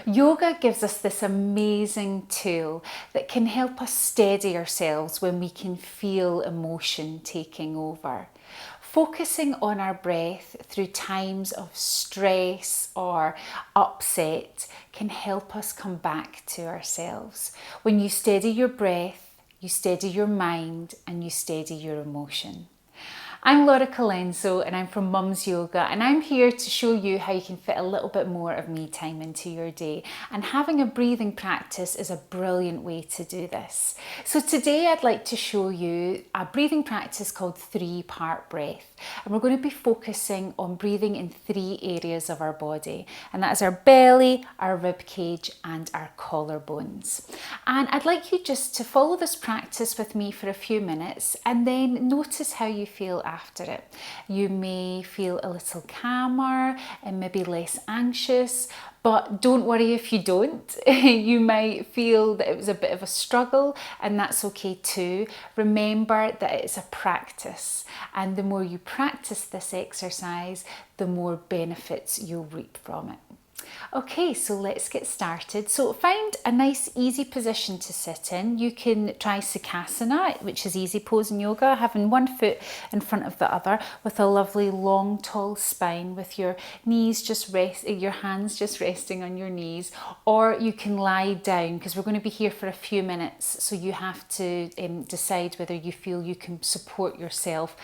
Yoga gives us this amazing tool that can help us steady ourselves when we can feel emotion taking over. Focusing on our breath through times of stress or upset can help us come back to ourselves. When you steady your breath, you steady your mind and you steady your emotion. I'm Laura Colenso and I'm from Mum's Yoga, and I'm here to show you how you can fit a little bit more of me time into your day, and having a breathing practice is a brilliant way to do this. So today I'd like to show you a breathing practice called 3-part breath, and we're going to be focusing on breathing in 3 areas of our body, and that is our belly, our rib cage and our collarbones. And I'd like you just to follow this practice with me for a few minutes and then notice how you feel after it. You may feel a little calmer and maybe less anxious, but don't worry if you don't. You might feel that it was a bit of a struggle, and that's okay too. Remember that it's a practice, and the more you practice this exercise, the more benefits you'll reap from it. Okay, so let's get started. So find a nice easy position to sit in. You can try Sukhasana, which is easy pose in yoga, having one foot in front of the other with a lovely long tall spine with your knees just your hands just resting on your knees. Or you can lie down, because we're going to be here for a few minutes, so you have to decide whether you feel you can support yourself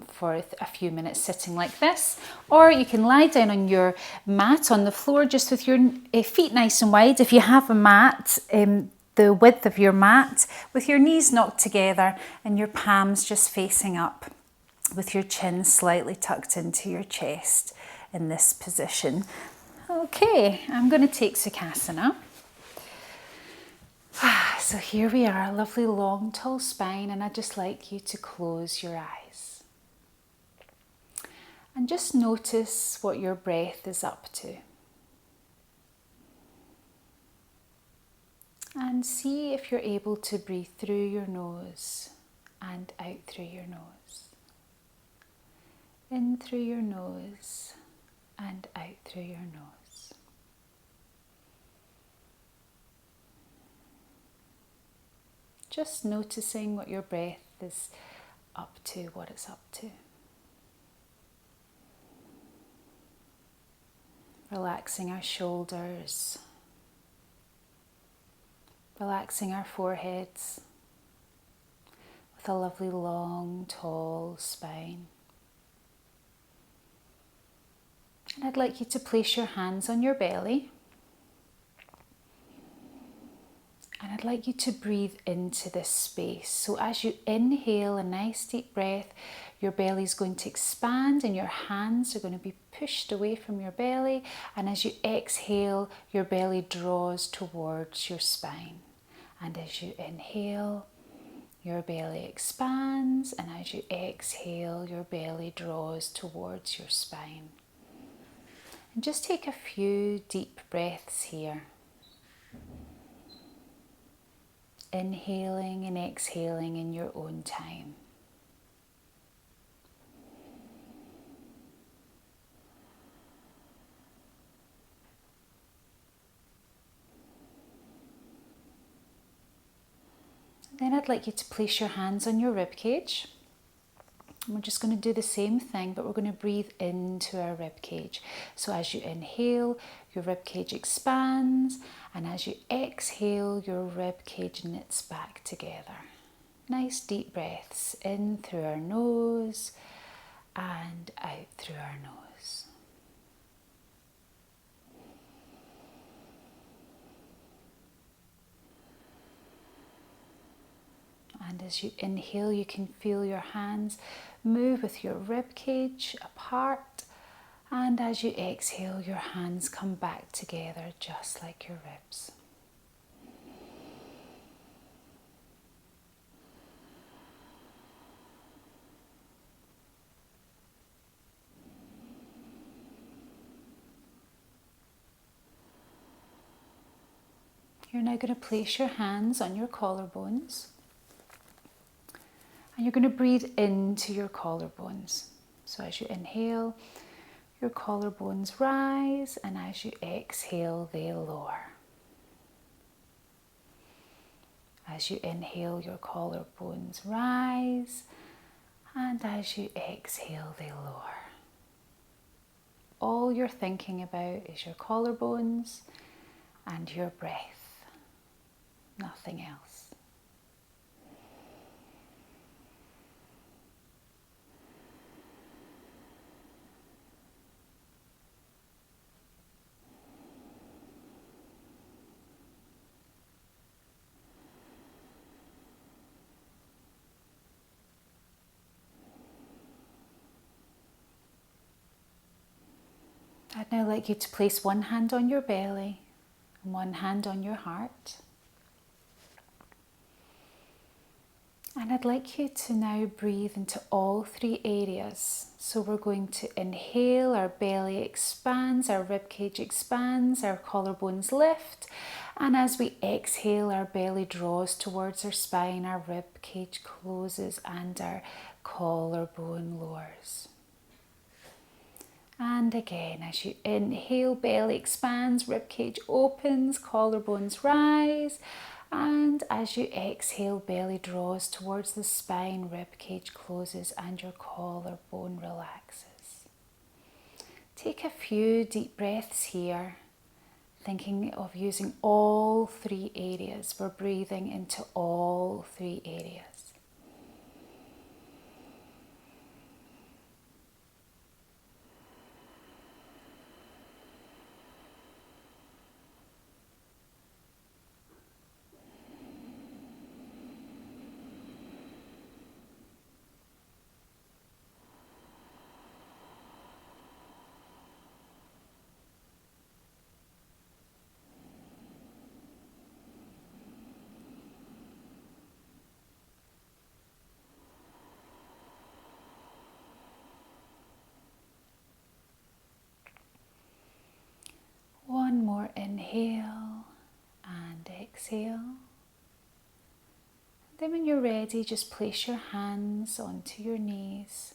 for a few minutes sitting like this. Or you can lie down on your mat on the floor just with your feet nice and wide. If you have a mat, the width of your mat, with your knees knocked together and your palms just facing up with your chin slightly tucked into your chest in this position. Okay, I'm going to take Sukhasana. So here we are, a lovely long tall spine, and I'd just like you to close your eyes. And just notice what your breath is up to. And see if you're able to breathe through your nose and out through your nose. In through your nose and out through your nose. Just noticing what your breath is up to, what it's up to. Relaxing our shoulders, relaxing our foreheads with a lovely long, tall spine. And I'd like you to place your hands on your belly. And I'd like you to breathe into this space. So as you inhale a nice deep breath, your belly is going to expand and your hands are going to be pushed away from your belly. And as you exhale, your belly draws towards your spine. And as you inhale, your belly expands. And as you exhale, your belly draws towards your spine. And just take a few deep breaths here. Inhaling and exhaling in your own time. Then I'd like you to place your hands on your rib cage. And we're just going to do the same thing, but we're going to breathe into our rib cage. So as you inhale, your rib cage expands, and as you exhale, your rib cage knits back together. Nice deep breaths in through our nose and out through our nose. And as you inhale, you can feel your hands move with your rib cage apart. And as you exhale, your hands come back together just like your ribs. You're now going to place your hands on your collarbones. And you're going to breathe into your collarbones. So as you inhale, Your collarbones rise, and as you exhale, they lower. As you inhale, your collarbones rise, and as you exhale, they lower. All you're thinking about is your collarbones and your breath, nothing else. I'd now like you to place one hand on your belly and one hand on your heart. And I'd like you to now breathe into all three areas. So we're going to inhale, our belly expands, our ribcage expands, our collarbones lift. And as we exhale, our belly draws towards our spine, our ribcage closes, and our collarbone lowers. And again, as you inhale, belly expands, ribcage opens, collarbones rise. And as you exhale, belly draws towards the spine, ribcage closes, and your collarbone relaxes. Take a few deep breaths here, thinking of using all three areas. We're breathing into all three areas. One more inhale and exhale. Then when you're ready, just place your hands onto your knees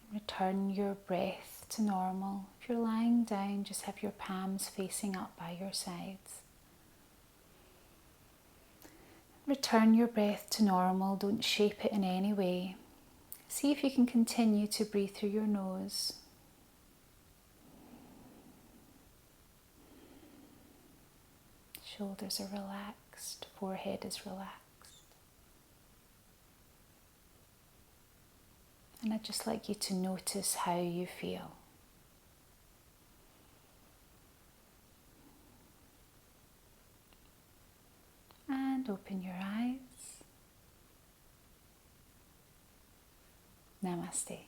and return your breath to normal. If you're lying down, just have your palms facing up by your sides. Return your breath to normal, don't shape it in any way. See if you can continue to breathe through your nose. Shoulders are relaxed, forehead is relaxed. And I'd just like you to notice how you feel. And open your eyes. Namaste.